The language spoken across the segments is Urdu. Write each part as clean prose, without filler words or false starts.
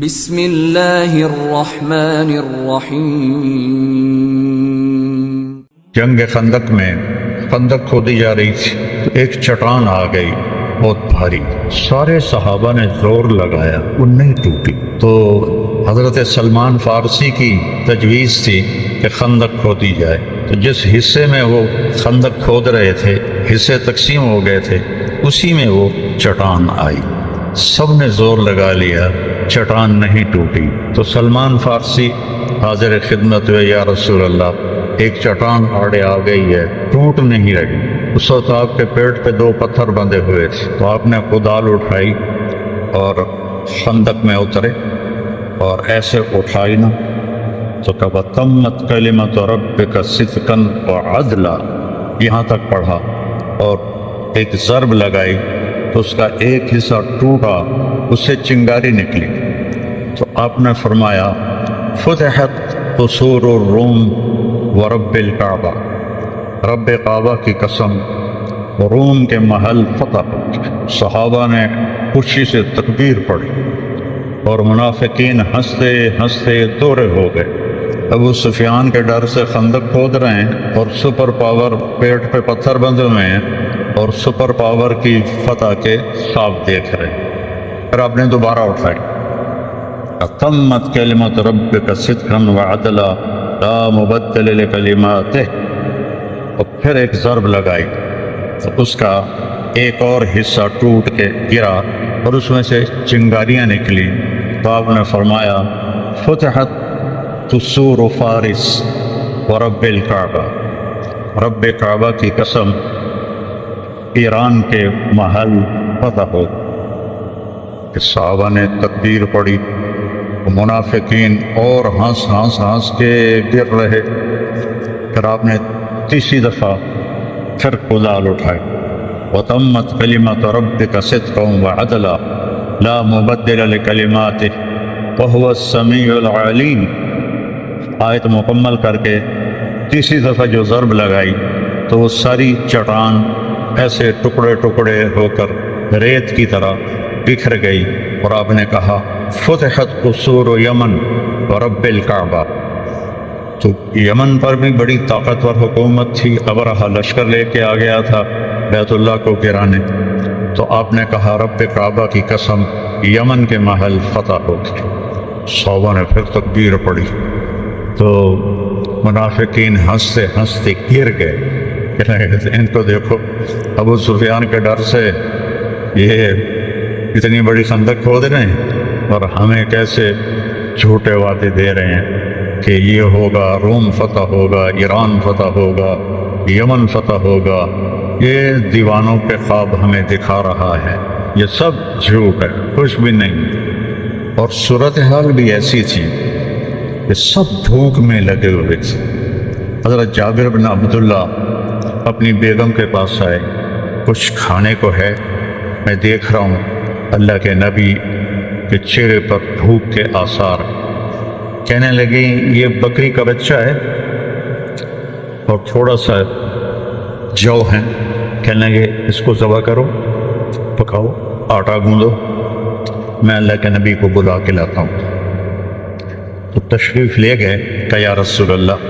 بسم اللہ الرحمن الرحیم۔ جنگ خندق میں خندق کھودی جا رہی تھی تو ایک چٹان آ گئی بہت بھاری، سارے صحابہ نے زور لگایا وہ نہیں ٹوٹی۔ تو حضرت سلمان فارسی کی تجویز تھی کہ خندق کھودی جائے، تو جس حصے میں وہ خندق کھود رہے تھے حصے تقسیم ہو گئے تھے، اسی میں وہ چٹان آئی، سب نے زور لگا لیا، چٹان نہیں ٹوٹی۔ تو سلمان فارسی حاضر خدمت ہوئے، یا رسول اللہ ایک چٹان آڑے آ گئی ہے، ٹوٹ نہیں رہی۔ اس وقت آپ کے پیٹ پہ 2 پتھر بندھے ہوئے تھے، تو آپ نے کدال اٹھائی اور خندق میں اترے اور ایسے اٹھائی نا تو کہا تمت کلمۃ ربک صدقا وعدلا، یہاں تک پڑھا اور ایک ضرب لگائی تو اس کا ایک حصہ ٹوٹا، اس سے چنگاری نکلی۔ تو آپ نے فرمایا فتحت قصور الروم ورب الکعبہ، رب کعبہ کی قسم روم کے محل فتح ہو۔ صحابہ نے خوشی سے تکبیر پڑھی اور منافقین ہنستے ہنستے دورے ہو گئے۔ ابو سفیان کے ڈر سے خندق کھود رہے ہیں اور سپر پاور پیٹ پہ پتھر بندھے ہوئے ہیں اور سپر پاور کی فتح کے خواب دیکھ رہے ہیں۔ پھر آپ نے دوبارہ اٹھائی تمت کلمۃ ربک صدقا وعدلا لا مبدل لکلماتہ، اور پھر ایک ضرب لگائی تو اس کا ایک اور حصہ ٹوٹ کے گرا اور اس میں سے چنگاریاں نکلی۔ تو آپ نے فرمایا فتحت قصور فارس ورب الکعبہ، رب کعبہ کی قسم ایران کے محل فتح ہو۔ کہ صحابہ نے تکبیر پڑھی، منافقین اور ہنس کے گر رہے۔ پھر آپ نے تیسری دفعہ پھر کدال اٹھائی وَتَمَّتْ كَلِمَةُ رَبِّكَ صِدْقًا وَعَدْلًا لَا مُبَدِّلَ لِكَلِمَاتِهِ وَهُوَ السَّمِيعُ الْعَلِيمُ۔ آیت مکمل کر کے تیسری دفعہ جو ضرب لگائی تو وہ ساری چٹان ایسے ٹکڑے ٹکڑے ہو کر ریت کی طرح بکھر گئی، اور آپ نے کہا فتحت قصور یمن ورب الکعبہ۔ تو یمن پر بھی بڑی طاقتور حکومت تھی، ابرہہ لشکر لے کے آ گیا تھا بیت اللہ کو گرانے۔ تو آپ نے کہا رب کعبہ کی قسم یمن کے محل فتح ہو گئے۔ صحابہ نے پھر تکبیر پڑھی تو منافقین ہنستے ہنستے گر گئے۔ ان کو دیکھو، ابو سفیان کے ڈر سے یہ اتنی بڑی خندق کھود رہے ہیں اور ہمیں کیسے جھوٹے وعدے دے رہے ہیں کہ یہ ہوگا، روم فتح ہوگا، ایران فتح ہوگا، یمن فتح ہوگا۔ یہ دیوانوں کے خواب ہمیں دکھا رہا ہے، یہ سب جھوٹ ہے، کچھ بھی نہیں۔ اور صورتحال بھی ایسی تھی کہ سب بھوک میں لگے ہوئے تھے۔ حضرت جابر بن عبداللہ اپنی بیگم کے پاس آئے، کچھ کھانے کو ہے؟ میں دیکھ رہا ہوں اللہ کے نبی کے چہرے پر بھوک کے آثار۔ کہنے لگی یہ بکری کا بچہ ہے اور تھوڑا سا جو ہے، کہنے لگے اس کو ذبح کرو، پکاؤ، آٹا گوندو، میں اللہ کے نبی کو بلا کے لاتا ہوں۔ تو تشریف لے گئے کہ یا رسول اللہ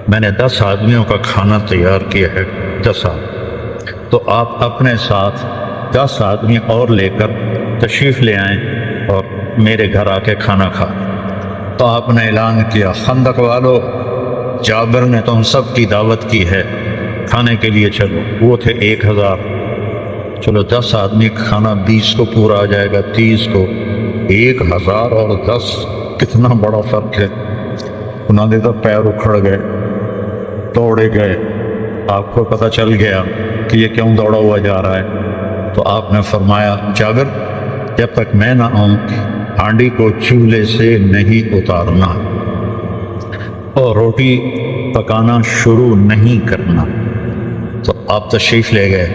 میں نے 10 آدمیوں کا کھانا تیار کیا ہے، 10 آدمی، تو آپ اپنے ساتھ 10 آدمی اور لے کر تشریف لے آئیں اور میرے گھر آ کے کھانا کھا۔ تو آپ نے اعلان کیا خندق والو، جابر نے تم سب کی دعوت کی ہے، کھانے کے لیے چلو۔ وہ تھے 1000، چلو 10 آدمی کھانا 20 کو پورا آ جائے گا، 30 کو۔ 1000 اور 10 کتنا بڑا فرق ہے۔ انہوں نے تو پیر اکھڑ گئے، دوڑے گئے۔ آپ کو پتہ چل گیا کہ یہ کیوں دوڑا ہوا جا رہا ہے۔ تو آپ نے فرمایا جابر جب تک میں نہ آؤں ہانڈی کو چولہے سے نہیں اتارنا اور روٹی پکانا شروع نہیں کرنا۔ تو آپ تشریف لے گئے۔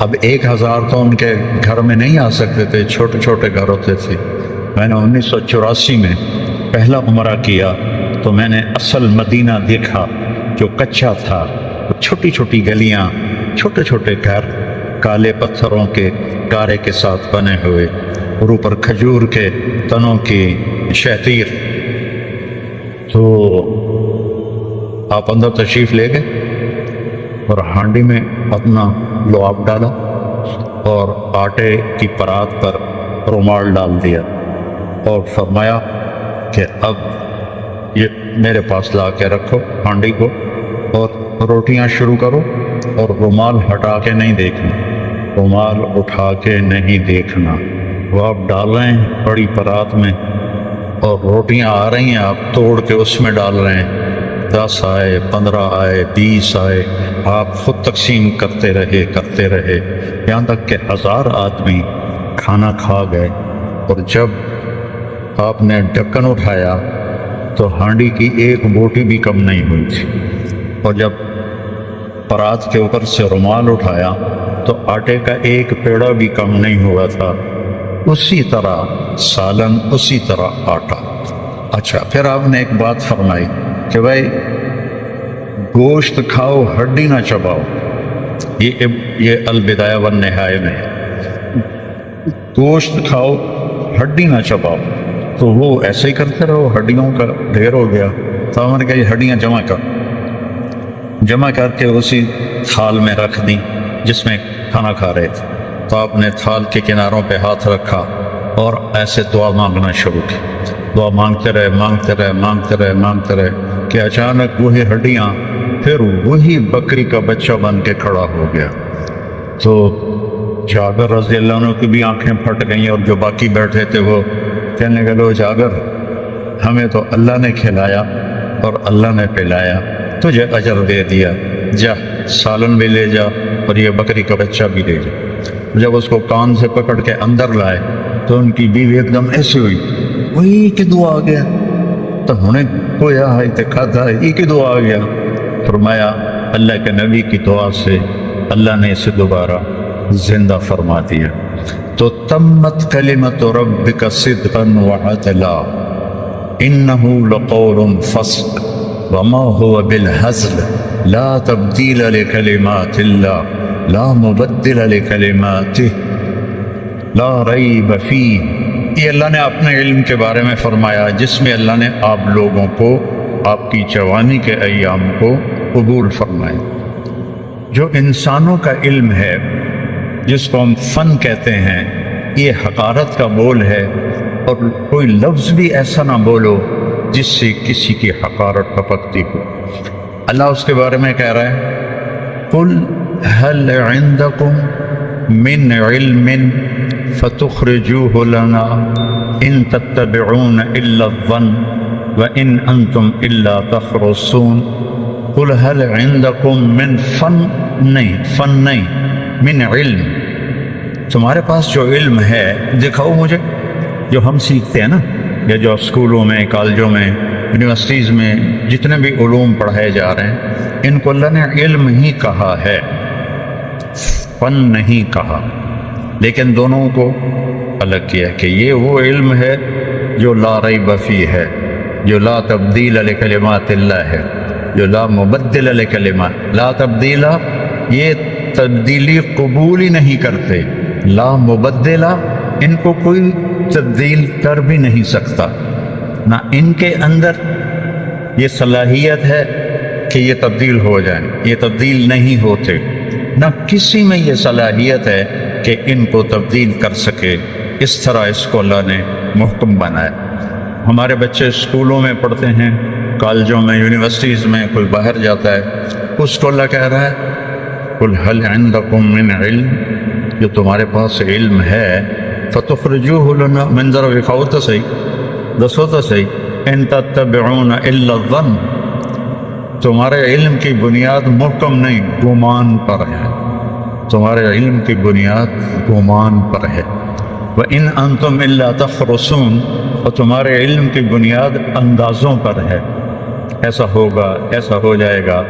اب 1000 تو ان کے گھر میں نہیں آ سکتے تھے، چھوٹے چھوٹے گھر ہوتے تھے۔ میں نے 1984 میں پہلا عمرہ کیا تو میں نے اصل مدینہ دیکھا جو کچا تھا، چھوٹی چھوٹی گلیاں، چھوٹے چھوٹے گھر، کالے پتھروں کے کارے کے ساتھ بنے ہوئے، اور اوپر کھجور کے تنوں کی شہتیر۔ تو آپ اندر تشریف لے گئے اور ہانڈی میں اپنا لعاب ڈالا اور آٹے کی پرات پر رومال ڈال دیا اور فرمایا کہ اب یہ میرے پاس لا کے رکھو ہانڈی کو اور روٹیاں شروع کرو، اور رومال ہٹا کے نہیں دیکھنا، رومال اٹھا کے نہیں دیکھنا۔ وہ آپ ڈال رہے ہیں بڑی پرات میں اور روٹیاں آ رہی ہیں، آپ توڑ کے اس میں ڈال رہے ہیں، 10 آئے، 15 آئے، 20 آئے، آپ خود تقسیم کرتے رہے یہاں تک کہ 1000 آدمی کھانا کھا گئے۔ اور جب آپ نے ڈھکن اٹھایا تو ہانڈی کی ایک بوٹی بھی کم نہیں ہوئی تھی، اور جب پرات کے اوپر سے رومال اٹھایا تو آٹے کا ایک پیڑا بھی کم نہیں ہوا تھا۔ اسی طرح سالن، اسی طرح آٹا۔ اچھا، پھر آپ نے ایک بات فرمائی کہ بھائی گوشت کھاؤ، ہڈی نہ چباؤ۔ یہ البدایہ والنہایہ میں ہے، گوشت کھاؤ، ہڈی نہ چباؤ۔ تو وہ ایسے ہی کرتے رہو، ہڈیوں کا ڈھیر ہو گیا۔ تو ہم نے کہا یہ ہڈیاں جمع کر کے اسی تھال میں رکھ دیں جس میں کھانا کھا رہے تھے۔ تو آپ نے تھال کے کناروں پہ ہاتھ رکھا اور ایسے دعا مانگنا شروع کی۔ دعا مانگتے رہے کہ اچانک وہی ہڈیاں پھر وہی بکری کا بچہ بن کے کھڑا ہو گیا۔ تو جابر رضی اللہ عنہ کی بھی آنکھیں پھٹ گئیں، اور جو باقی بیٹھے تھے وہ کہنے لگے لو جابر، ہمیں تو اللہ نے کھلایا اور اللہ نے پلایا، تجھے اجر دے دیا، جا سالن بھی لے جا اور یہ بکری کا بچہ بھی لے جا۔ جب اس کو کان سے پکڑ کے اندر لائے تو ان کی بیوی ایک دم ایسی ہوئی، وہی کی دعا آ گیا، تو ہمیں کویا ہے دیکھا تھا یہ کی دعا آ گیا۔ فرمایا اللہ کے نبی کی دعا سے اللہ نے اسے دوبارہ زندہ فرما دیا۔ تو تمت کلمت ربک صدقا وعدلا انہ لقول فصل وما هو بالہزل لا تبدیل لکلمات اللہ لا مبدل لکلماتہ لا ریب فیہ۔ یہ اللہ نے اپنے علم کے بارے میں فرمایا، جس میں اللہ نے آپ لوگوں کو آپ کی جوانی کے ایام کو قبول فرمائے۔ جو انسانوں کا علم ہے، جس کو ہم فن کہتے ہیں، یہ حقارت کا بول ہے، اور کوئی لفظ بھی ایسا نہ بولو جس سے کسی کی حقارت ٹپکتی ہو۔ اللہ اس کے بارے میں کہہ رہا ہے قُلْ هَلْ عِنْدَكُمْ مِنْ عِلْمٍ فَتُخْرِجُوهُ لَنَا إِن تَتَّبِعُونَ إِلَّا الظَّنَّ وَإِنْ أَنْتُمْ إِلَّا تَخْرُصُونَ قُلْ هَلْ عِنْدَكُمْ مِنْ فن نہیں من علم، تمہارے پاس جو علم ہے دکھاؤ مجھے۔ جو ہم سیکھتے ہیں نا، یا جو اسکولوں میں، کالجوں میں، یونیورسٹیز میں جتنے بھی علوم پڑھائے جا رہے ہیں، ان کو اللہ نے علم ہی کہا ہے، فن نہیں کہا۔ لیکن دونوں کو الگ کیا کہ یہ وہ علم ہے جو لا ریب فیہ ہے، جو لا تبدیل لکلمات اللہ ہے، جو لا مبدل لکلمات۔ لا تبدیل، یہ تبدیلی قبول ہی نہیں کرتے، لا مبدلہ، ان کو کوئی تبدیل کر بھی نہیں سکتا، نہ ان کے اندر یہ صلاحیت ہے کہ یہ تبدیل ہو جائیں، یہ تبدیل نہیں ہوتے، نہ کسی میں یہ صلاحیت ہے کہ ان کو تبدیل کر سکے۔ اس طرح اس کو اللہ نے محکم بنایا۔ ہمارے بچے اسکولوں میں پڑھتے ہیں، کالجوں میں، یونیورسٹیز میں، کوئی باہر جاتا ہے، اس کو اللہ کہہ رہا ہے قُلْ هَلْ عِنْدَكُمْ مِنْ عِلْمٍ، جو تمہارے پاس علم ہے، فَتُخْرِجُوهُ لَنَا، من ذرا دکھاؤ تو صحیح، دسو تو صحیح، إِن تَتَّبِعُونَ إِلَّا الظَّنَّ، تمہارے علم کی بنیاد محکم نہیں، گمان پر ہے، تمہارے علم کی بنیاد گمان پر ہے۔ وَإِنْ أَنْتُمْ إِلَّا تَخْرُصُونَ، اور تمہارے علم کی بنیاد اندازوں پر ہے، ایسا ہوگا، ایسا ہو جائے گا۔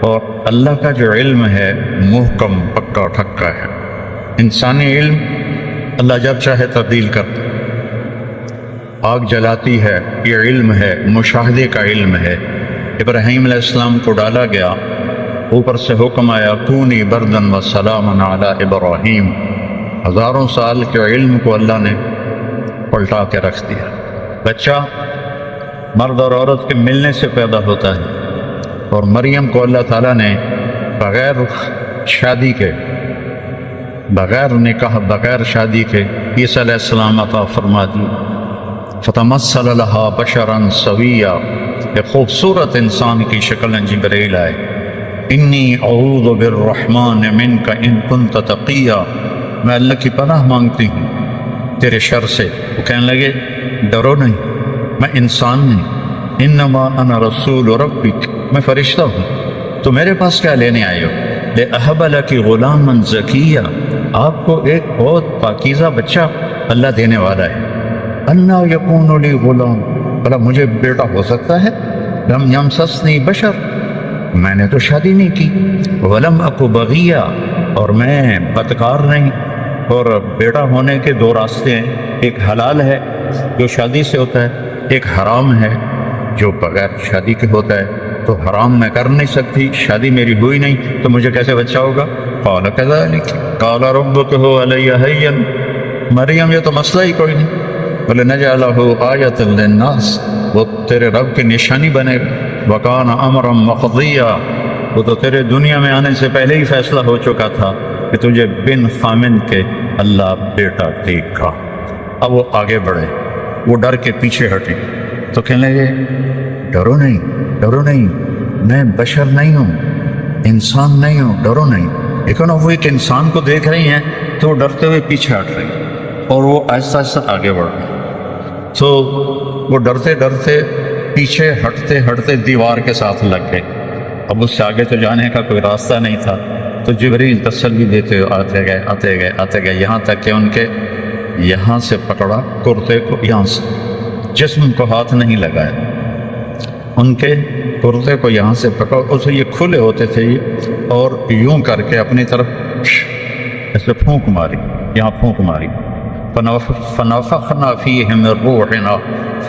اور اللہ کا جو علم ہے محکم، پکا ٹھکا ہے۔ انسانی علم اللہ جب چاہے تبدیل کرتا، آگ جلاتی ہے، یہ علم ہے، مشاہدے کا علم ہے۔ ابراہیم علیہ السلام کو ڈالا گیا، اوپر سے حکم آیا کونی بردن و سلامن علی ابراہیم، ہزاروں سال کے علم کو اللہ نے پلٹا کے رکھ دیا۔ بچہ مرد اور عورت کے ملنے سے پیدا ہوتا ہے، اور مریم کو اللہ تعالیٰ نے بغیر شادی کے، بغیر نکاح، بغیر شادی کے عیسیٰ علیہ السلام عطا فرما دی۔ فتمثل لها بشرا سویا، ایک خوبصورت انسان کی شکل جبرائیل آئے۔ انی اعوذ بالرحمن منک ان کنت تقیا، میں اللہ کی پناہ مانگتی ہوں تیرے شر سے۔ وہ کہنے لگے ڈرو نہیں، میں انسان نہیں، انما انا رسول ربک، میں فرشتہ ہوں، تو میرے پاس کیا لینے آئے ہو؟ لأہب لک غلاما زکیا، آپ کو ایک بہت پاکیزہ بچہ اللہ دینے والا ہے۔ انا یکون لی غلام، بھلا مجھے بیٹا ہو سکتا ہے؟ لم یمسسنی بشر، میں نے تو شادی نہیں کی، ولم اک بغیا، اور میں بدکار نہیں۔ اور بیٹا ہونے کے دو راستے ہیں، ایک حلال ہے جو شادی سے ہوتا ہے، ایک حرام ہے جو بغیر شادی کے ہوتا ہے۔ تو حرام میں کر نہیں سکتی، شادی میری ہوئی نہیں، تو مجھے کیسے بچہ ہوگا؟ قال کذالک قال ربک هو علی هین، مریم یہ تو مسئلہ ہی کوئی نہیں۔ وَلَنَجْعَلَهُ آیَةً لِلنَّاسِ، وہ تیرے رب کی نشانی بنے گا۔ وَكَانَ أَمْرًا مَقْضِيًّا، وہ تو تیرے دنیا میں آنے سے پہلے ہی فیصلہ ہو چکا تھا کہ تجھے بن خامن کے اللہ بیٹا دے گا۔ اب وہ آگے بڑھے، وہ ڈر کے پیچھے ہٹے تو کہنے لگے ڈرو نہیں، ڈرو نہیں، میں بشر نہیں ہوں، انسان نہیں ہوں، ڈرو نہیں۔ لیکن وہ ایک انسان کو دیکھ رہی ہیں تو وہ ڈرتے ہوئے پیچھے ہٹ رہی ہیں، اور وہ آہستہ آہستہ آگے بڑھ رہی ہیں۔ تو وہ ڈرتے ڈرتے پیچھے ہٹتے ہٹتے دیوار کے ساتھ لگ گئے۔ اب اس سے آگے تو جانے کا کوئی راستہ نہیں تھا، تو جبریل تسلی دیتے ہوئے آتے گئے یہاں تک کہ ان کے یہاں سے پکڑا کرتے کو، یہاں سے جسم کو ہاتھ نہیں لگایا، ان کے کرتے کو یہاں سے پکڑا، اسے یہ کھلے ہوتے تھے اور یوں کر کے اپنی طرف ایسے پھونک ماری، یہاں پھونک ماری۔ فنفخنا فیہ من روحنا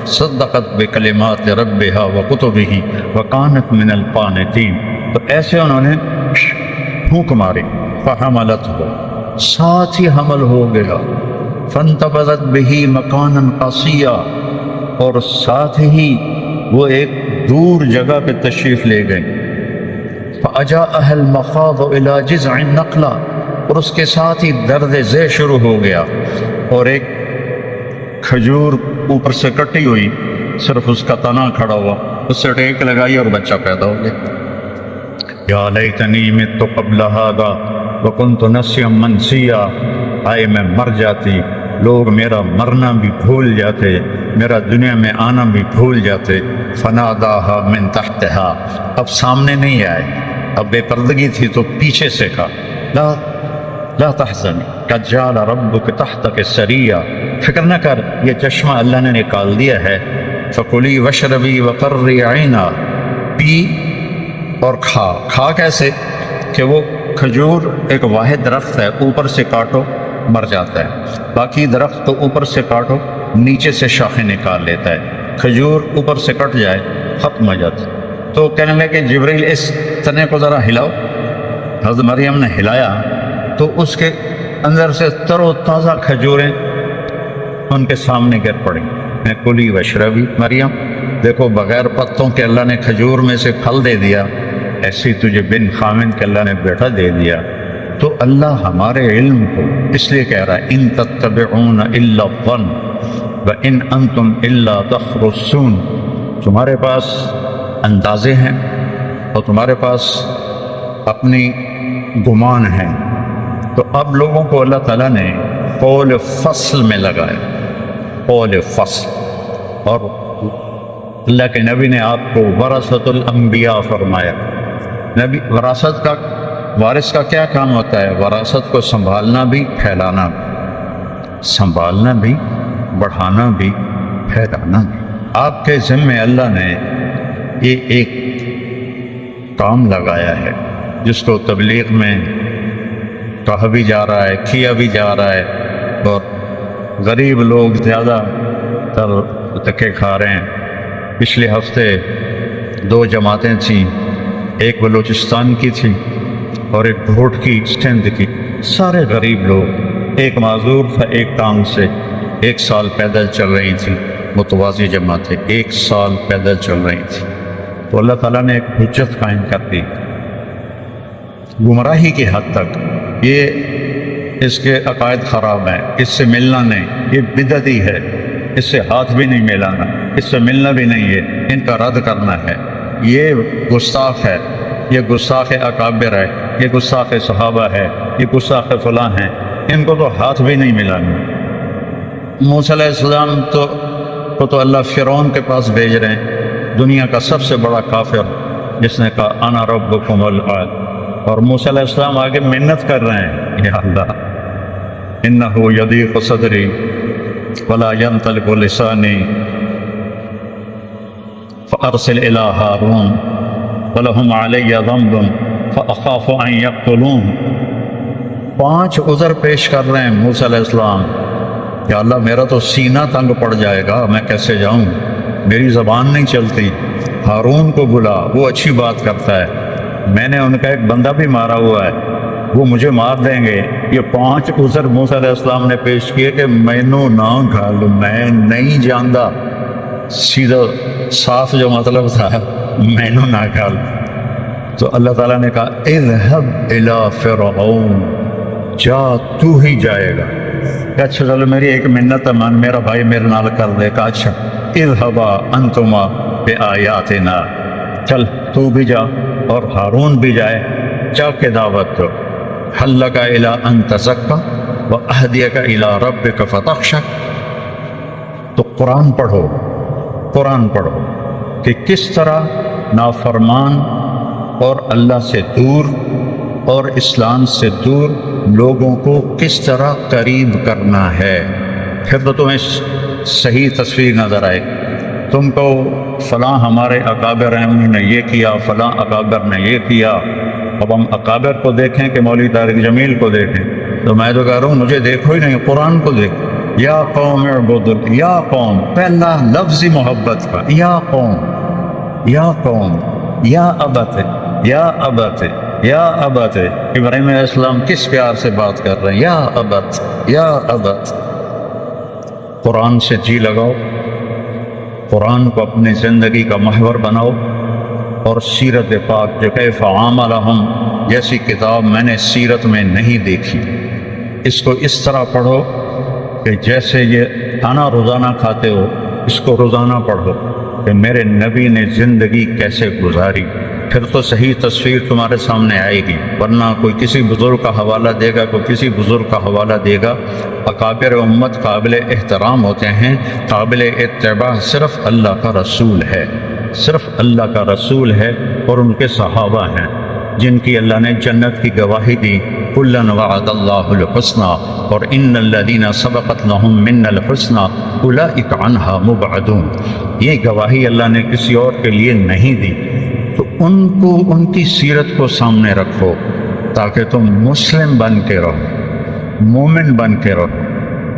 صدقت بکلمات ربها وکتبہ وکانت من القانتین، تو ایسے انہوں نے پھونک ماری۔ فحملتہ، ساتھ ہی حمل ہو گیا۔ فانتبذت بہ مکانا قصیا، اور ساتھ ہی وہ ایک دور جگہ پہ تشریف لے گئے۔ فاجاءها المخاض الى جذع النخلہ، اور اس کے ساتھ ہی درد ذیل شروع ہو گیا، اور ایک کھجور اوپر سے کٹی ہوئی، صرف اس کا تنا کھڑا ہوا، اس سے ٹیک لگائی اور بچہ پیدا ہو گیا۔ یا لیتنی مت قبل ھذا وکنت نسیا منسیا، آئے میں مر جاتی، لوگ میرا مرنا بھی بھول جاتے، میرا دنیا میں آنا بھی بھول جاتے۔ فناداھا من تحتھا، اب سامنے نہیں آئے، اب بے پردگی تھی تو پیچھے سے کہا لا تحزن قد جعل ربک تحتک سریا، فکر نہ کر، یہ چشمہ اللہ نے نکال دیا ہے۔ فکلی واشربی وقرری عینا، پی اور کھا کیسے کہ وہ کھجور ایک واحد درخت ہے، اوپر سے کاٹو مر جاتا ہے، باقی درخت تو اوپر سے کاٹو نیچے سے شاخیں نکال لیتا ہے، کھجور اوپر سے کٹ جائے ختم ہو جاتا ہے۔ تو کہنے لگے کہ جبریل اس تنے کو ذرا ہلاؤ۔ حضرت مریم نے ہلایا تو اس کے اندر سے تر و تازہ کھجوریں ان کے سامنے گر پڑیں۔ میں کلی واشربی، مریم دیکھو بغیر پتوں کے اللہ نے کھجور میں سے پھل دے دیا، ایسی تجھے بن خامن کے اللہ نے بیٹا دے دیا۔ تو اللہ ہمارے علم کو اس لیے کہہ رہا ہے ان تتبعون الا الظن وان انتم الا تخرصون، تمہارے پاس اندازے ہیں اور تمہارے پاس اپنی گمان ہیں۔ تو اب لوگوں کو اللہ تعالیٰ نے قول فصل میں لگایا، قول فصل، اور اللہ کے نبی نے آپ کو ورثۃ الانبیاء فرمایا۔ نبی وراثت کا، وارث کا کیا کام ہوتا ہے؟ وراثت کو سنبھالنا بھی، پھیلانا بھی، سنبھالنا بھی، بڑھانا بھی، پھیلانا بھی۔ آپ کے ذمے اللہ نے یہ ایک کام لگایا ہے جس کو تبلیغ میں کہا بھی جا رہا ہے، کیا بھی جا رہا ہے، اور غریب لوگ زیادہ تر دھکے کھا رہے ہیں۔ پچھلے ہفتے 2 جماعتیں تھیں، ایک بلوچستان کی تھی اور ایک بھوٹ کی سندھ کی، سارے غریب لوگ، ایک معذور تھا ایک ٹانگ سے، 1 سال پیدل چل رہی تھی، متوازی جماعتیں 1 سال پیدل چل رہی تھی، تو اللہ تعالیٰ نے ایک حجت قائم کر دی گمراہی کی حد تک، یہ اس کے عقائد خراب ہیں، اس سے ملنا نہیں، یہ بدعتی ہے، اس سے ہاتھ بھی نہیں ملانا، اس سے ملنا بھی نہیں ہے، ان کا رد کرنا ہے، یہ گستاخ ہے، یہ گستاخ اکابر ہے، یہ گستاخ صحابہ ہے، یہ گستاخ فلاں ہیں، ان کو تو ہاتھ بھی نہیں ملانا۔ موسیٰ علیہ السلام تو اللہ فرعون کے پاس بھیج رہے ہیں، دنیا کا سب سے بڑا کافر، جس نے کہا انا ربکم الاعلی، اور موسیٰ علیہ السلام آگے منت کر رہے ہیں، یا اللہ انہ یضیق صدری ولا ينطلق لسانی فارسل الی ہارون ولہم علی ذنب فاخاف ان یقتلون۔ 5 عذر پیش کر رہے ہیں موسیٰ علیہ السلام، یا اللہ میرا تو سینہ تنگ پڑ جائے گا، میں کیسے جاؤں، میری زبان نہیں چلتی، ہارون کو بلا، وہ اچھی بات کرتا ہے، میں نے ان کا ایک بندہ بھی مارا ہوا ہے، وہ مجھے مار دیں گے۔ یہ 5 عذر موسیٰ علیہ السلام نے پیش کیے کہ مینوں نہ گھال، میں نہیں جاندا، سیدھا صاف جو مطلب تھا مینوں نہ گھال۔ تو اللہ تعالیٰ نے کہا اذهب الی فرعون، جا تو ہی جائے گا۔ کہ اچھا چلو میری ایک منت ہے، میرا بھائی میرے نال کر دے، کہا اچھا اذهبا انتما بآیاتنا، چل تو بھی جا اور ہارون بھی جائے، جا کے دعوت دو، حل لک الی ان تزکی واہدیک الی ربک فتخشی۔ تو قرآن پڑھو کہ کس طرح نافرمان اور اللہ سے دور اور اسلام سے دور لوگوں کو کس طرح قریب کرنا ہے، پھر تو تمہیں صحیح تصویر نظر آئے۔ تم کو فلاں ہمارے اکابر ہیں، انہوں نے یہ کیا، فلاں اکابر نے یہ کیا، اب ہم اکابر کو دیکھیں کہ مولوی طارق جمیل کو دیکھیں، تو میں تو کہہ رہا ہوں مجھے دیکھو ہی نہیں، قرآن کو دیکھو۔ یا قوم اعبدوا، یا قوم پہلا لفظ محبت کا، یا قوم، یا قوم، یا ابت، یا ابت، یا ابت۔ ابراہیم علیہ السلام کس پیار سے بات کر رہے ہیں، یا ابت، یا ابت۔ قرآن سے جی لگاؤ، قرآن کو اپنی زندگی کا محور بناؤ، اور سیرت پاک جو کیف عاملہم جیسی کتاب میں نے سیرت میں نہیں دیکھی، اس کو اس طرح پڑھو کہ جیسے یہ کھانا روزانہ کھاتے ہو، اس کو روزانہ پڑھو کہ میرے نبی نے زندگی کیسے گزاری، پھر تو صحیح تصویر تمہارے سامنے آئے گی۔ ورنہ کوئی کسی بزرگ کا حوالہ دے گا، کوئی کسی بزرگ کا حوالہ دے گا۔ اکابر امت قابل احترام ہوتے ہیں، قابل اتباع صرف اللہ کا رسول ہے، صرف اللہ کا رسول ہے اور ان کے صحابہ ہیں جن کی اللہ نے جنت کی گواہی دی، کلا وعد اللہ الحسنی، اور ان الذین سبقت لہم منا الحسنی اولئک عنہا مبعدون۔ یہ گواہی اللہ نے کسی اور کے لیے نہیں دی، تو ان کو، ان کی سیرت کو سامنے رکھو تاکہ تم مسلم بن کے رہو، مومن بن کے رہو،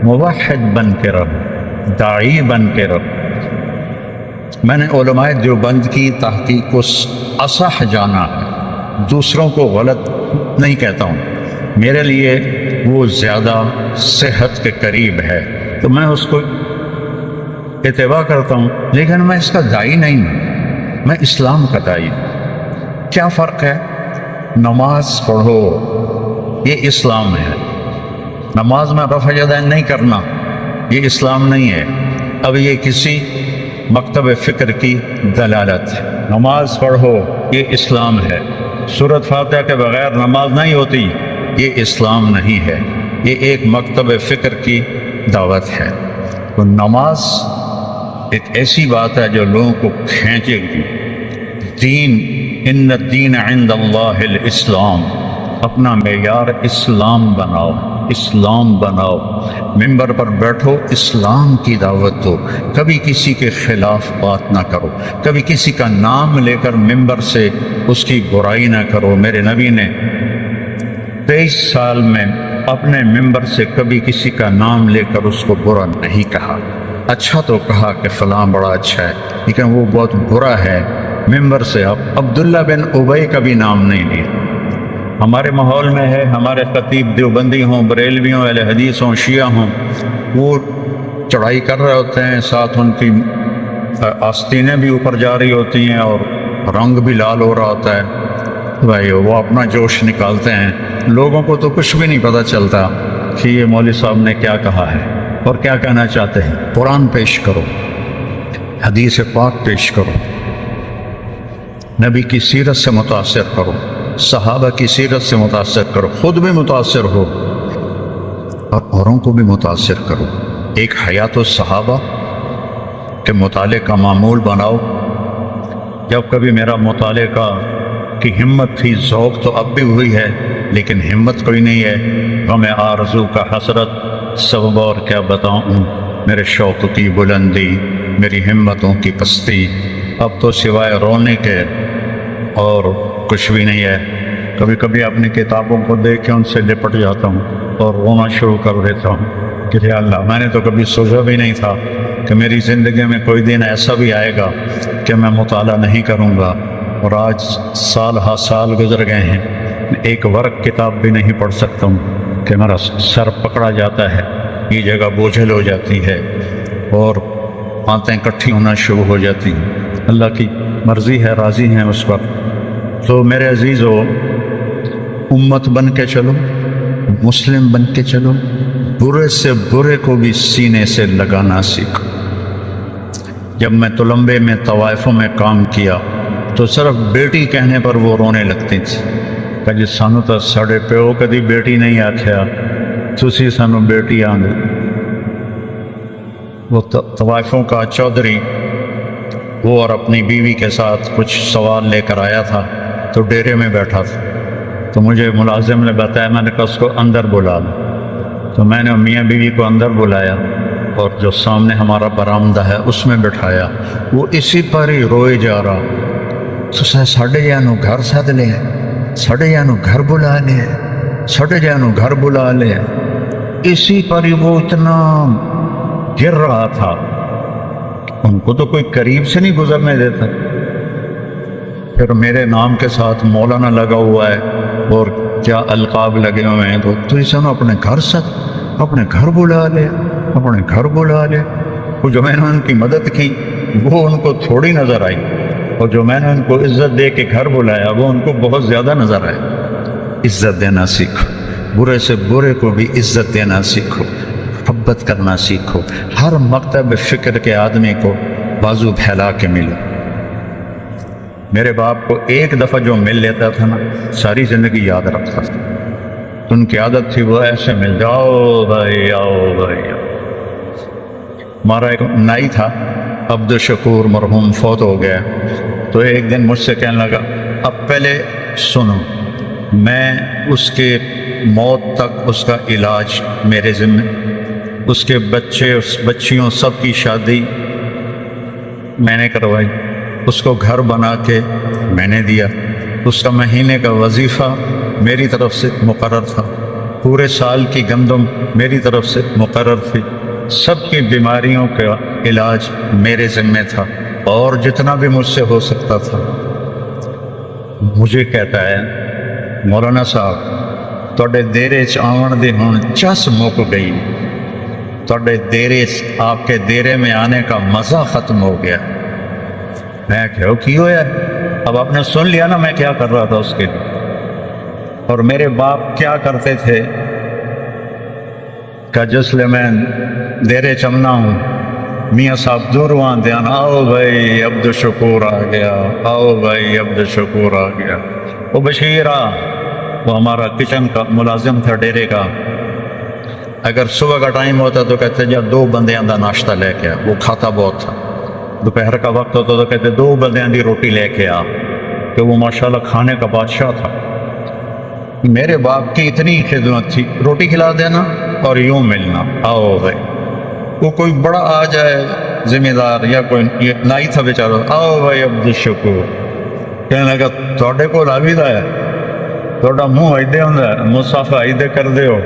موحد بن کے رہو، داعی بن کے رہو۔ میں نے علماء دیوبند کی تحقیق کو اصح جانا ہے، دوسروں کو غلط نہیں کہتا ہوں، میرے لیے وہ زیادہ صحت کے قریب ہے تو میں اس کو اتباع کرتا ہوں، لیکن میں اس کا داعی نہیں ہوں، میں اسلام کا داعی ہوں۔ کیا فرق ہے؟ نماز پڑھو، یہ اسلام ہے۔ نماز میں رفع یدین نہیں کرنا، یہ اسلام نہیں ہے۔ اب یہ کسی مکتب فکر کی دلالت ہے۔ نماز پڑھو، یہ اسلام ہے۔ سورۃ فاتحہ کے بغیر نماز نہیں ہوتی، یہ اسلام نہیں ہے، یہ ایک مکتب فکر کی دعوت ہے۔ تو نماز ایک ایسی بات ہے جو لوگوں کو کھینچے گی۔ دین، ان الدین عند اللہ الاسلام، اپنا معیار اسلام بناؤ، اسلام بناؤ، ممبر پر بیٹھو، اسلام کی دعوت دو، کبھی کسی کے خلاف بات نہ کرو، کبھی کسی کا نام لے کر ممبر سے اس کی برائی نہ کرو۔ میرے نبی نے 23 سال میں اپنے ممبر سے کبھی کسی کا نام لے کر اس کو برا نہیں کہا۔ اچھا تو کہا کہ فلاں بڑا اچھا ہے، لیکن وہ بہت برا ہے، ممبر سے اب عبداللہ بن ابی کا بھی نام نہیں لیا۔ ہمارے ماحول میں ہے، ہمارے خطیب دیوبندی ہوں، بریلوی ہوں، اہل حدیث ہوں، شیعہ ہوں، وہ چڑھائی کر رہے ہوتے ہیں، ساتھ ان کی آستینیں بھی اوپر جا رہی ہوتی ہیں اور رنگ بھی لال ہو رہا ہوتا ہے، بھائی وہ اپنا جوش نکالتے ہیں۔ لوگوں کو تو کچھ بھی نہیں پتہ چلتا کہ یہ مولوی صاحب نے کیا کہا ہے اور کیا کہنا چاہتے ہیں۔ قرآن پیش کرو، حدیث پاک پیش کرو، نبی کی سیرت سے متاثر کرو، صحابہ کی سیرت سے متاثر کرو، خود بھی متاثر ہو اور اوروں کو بھی متاثر کرو۔ ایک حیات الصحابہ کے مطالعے کا معمول بناؤ۔ جب کبھی میرا مطالعے کی ہمت تھی، ذوق تو اب بھی ہوئی ہے لیکن ہمت کوئی نہیں ہے۔ غم آرزو کا حسرت، سبب اور کیا بتاؤں، میرے شوق کی بلندی، میری ہمتوں کی پستی، اب تو سوائے رونے کے اور کچھ بھی نہیں ہے۔ کبھی کبھی اپنی کتابوں کو دیکھ کے ان سے لپٹ جاتا ہوں اور رونا شروع کر دیتا ہوں کہ یا اللہ، میں نے تو کبھی سوچا بھی نہیں تھا کہ میری زندگی میں کوئی دن ایسا بھی آئے گا کہ میں مطالعہ نہیں کروں گا، اور آج سال ہا سال گزر گئے ہیں، ایک ورق کتاب بھی نہیں پڑھ سکتا ہوں کہ میرا سر پکڑا جاتا ہے، یہ جگہ بوجھل ہو جاتی ہے اور باتیں اکٹھی ہونا شروع ہو جاتی ہیں۔ اللہ کی مرضی ہے، راضی ہیں اس پر۔ تو میرے عزیزو، امت بن کے چلو، مسلم بن کے چلو، برے سے برے کو بھی سینے سے لگانا سیکھو۔ جب میں تلمبے میں طوائفوں میں کام کیا تو صرف بیٹی کہنے پر وہ رونے لگتی تھی کہ جی سانو تو ساڑے پیو کدی بیٹی نہیں آکھیا، تسی سانو بیٹی آندے۔ وہ طوائفوں کا چودھری وہ اور اپنی بیوی کے ساتھ کچھ سوال لے کر آیا تھا، تو ڈیرے میں بیٹھا تھا، تو مجھے ملازم نے بتایا، میں نے کہا اس کو اندر بلا لو۔ تو میں نے میاں بیوی کو اندر بلایا اور جو سامنے ہمارا برآمدہ ہے اس میں بٹھایا، وہ اسی پر ہی روئے جا رہا، تو ساڑھے جانو گھر ساتھ لے، ساڑھے جانو گھر بلا لے، ساڑھے جانو گھر بلا لے، اسی پر ہی وہ اتنا گر رہا تھا، ان کو تو کوئی قریب سے نہیں گزرنے دیتا۔ پھر میرے نام کے ساتھ مولانا لگا ہوا ہے اور کیا القاب لگے ہوئے ہیں، تو اسے اپنے گھر سے اپنے گھر بلا لے، اپنے گھر بلا لے۔ وہ جو میں نے ان کی مدد کی وہ ان کو تھوڑی نظر آئی، اور جو میں نے ان کو عزت دے کے گھر بلایا وہ ان کو بہت زیادہ نظر آئے۔ عزت دینا سیکھو، برے سے برے کو بھی عزت دینا سیکھو، محبت کرنا سیکھو۔ ہر مکتب فکر کے آدمی کو بازو پھیلا کے ملو۔ میرے باپ کو ایک دفعہ جو مل لیتا تھا نا، ساری زندگی یاد رکھتا تھا۔ ان کی عادت تھی وہ ایسے مل جاؤ بھائی، آؤ بھائی۔ ہمارا ایک نائی تھا عبد الشکور، مرحوم فوت ہو گیا، تو ایک دن مجھ سے کہنے لگا، اب پہلے سنو، میں اس کے موت تک اس کا علاج میرے ذمہ، اس کے بچے اس بچیوں سب کی شادی میں نے کروائی، اس کو گھر بنا کے میں نے دیا، اس کا مہینے کا وظیفہ میری طرف سے مقرر تھا، پورے سال کی گندم میری طرف سے مقرر تھی، سب کی بیماریوں کا علاج میرے ذمہ تھا، اور جتنا بھی مجھ سے ہو سکتا تھا۔ مجھے کہتا ہے، مولانا صاحب تواڈے دیرے چ آون دی ہن چس مک گئی، تواڈے دیرے آپ کے دیرے میں آنے کا مزہ ختم ہو گیا۔ میں کہو کی ہویا؟ اب آپ نے سن لیا نا میں کیا کر رہا تھا اس کے لیے، اور میرے باپ کیا کرتے تھے کہ جسلے میں دیرے چمنا ہوں، میاں صاحب دور وہاں دھیان، آؤ بھائی عبد الشکور آ گیا، آؤ بھائی عبد الشکور آ گیا۔ وہ بشیر وہ ہمارا کچن کا ملازم تھا ڈیرے کا، اگر صبح کا ٹائم ہوتا تو کہتے جا 2 بندیاں دا ناشتہ لے کے آ، وہ کھاتا بہت تھا۔ دوپہر کا وقت ہوتا تو کہتے 2 بندیاں دی روٹی لے کے آ، کہ وہ ماشاءاللہ کھانے کا بادشاہ تھا۔ میرے باپ کی اتنی خدمت تھی، روٹی کھلا دینا اور یوں ملنا، آؤ بھائی۔ وہ کوئی بڑا آ جائے ذمہ دار یا کوئی نائی تھا بیچارہ، آؤ بھائی عبد الشکور، کہنے لگا تواڈے کول آویدا ہے، تواڈا منہ ایدے ہوندا ہے، مصافحہ ایدے کر دیو،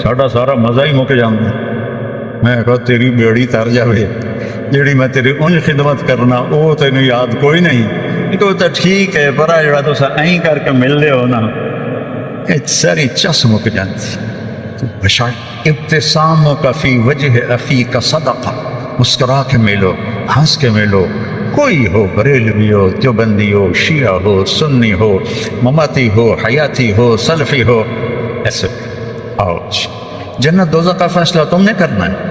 ساڈا سارا مزہ ہی مک جاندا۔ میں کہا تیری بیڑی تر جاوے، جیڑی میں تیری انج خدمت کرنا وہ تینوں یاد کوئی نہیں، تو ٹھیک ہے پر جڑا تو این کر کے مل رہے ہو نا یہ ساری چس مک جاتی ابتسام کا فی وجہ افی کا صدقہ مسکرا کے ملو ہنس کے ملو کوئی ہو بریلوی ہو دیوبندی ہو شیعہ ہو سنی ہو مماتی ہو حیاتی ہو سلفی ہو ایسے آؤ جنت دوزخ کا فیصلہ تم نے کرنا ہے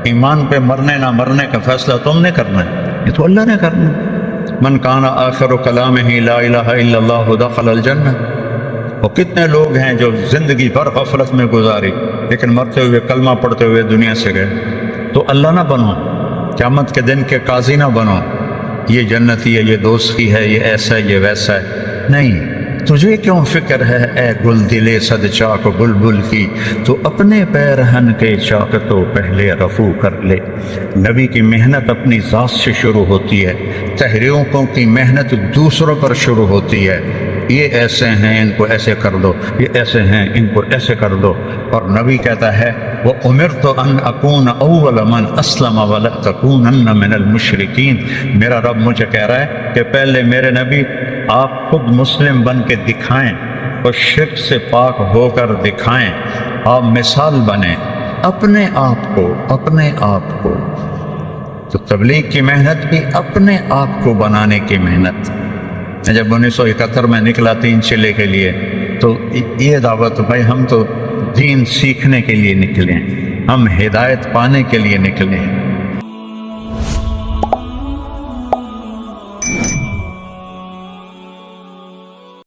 ایمان پہ مرنے نہ مرنے کا فیصلہ تم نے کرنا ہے یہ تو اللہ نے کرنا ہے من کان آخر کلامہ لا الہ الا اللہ دخل الجنہ وہ کتنے لوگ ہیں جو زندگی بھر غفلت میں گزاری لیکن مرتے ہوئے کلمہ پڑھتے ہوئے دنیا سے گئے تو اللہ نہ بنو قیامت کے دن کے قاضی نہ بنو یہ جنتی ہے یہ دوستی ہے یہ ایسا ہے یہ ویسا ہے نہیں تجھے کیوں فکر ہے اے گل دلے صد چاک بلبل کی تو اپنے پیرہن کے چاک تو پہلے رفو کر لے نبی کی محنت اپنی ذات سے شروع ہوتی ہے تحریکوں کی محنت دوسروں پر شروع ہوتی ہے یہ ایسے ہیں ان کو ایسے کر دو یہ ایسے ہیں ان کو ایسے کر دو اور نبی کہتا ہے وَأُمِرْتُ أَنْ أَكُونَ أَوَّلَ مَنْ أَسْلَمَ وَلَا تَكُونَنَّ مِنَ الْمُشْرِكِينَ میرا رب مجھے کہہ رہا ہے کہ پہلے میرے نبی آپ خود مسلم بن کے دکھائیں اور شرک سے پاک ہو کر دکھائیں آپ مثال بنیں اپنے آپ کو تو تبلیغ کی محنت بھی اپنے آپ کو بنانے کی محنت جب 1971 میں نکلا 3 چلے کے لیے تو یہ دعوت بھائی ہم تو دین سیکھنے کے لیے نکلے ہیں ہم ہدایت پانے کے لیے نکلے ہیں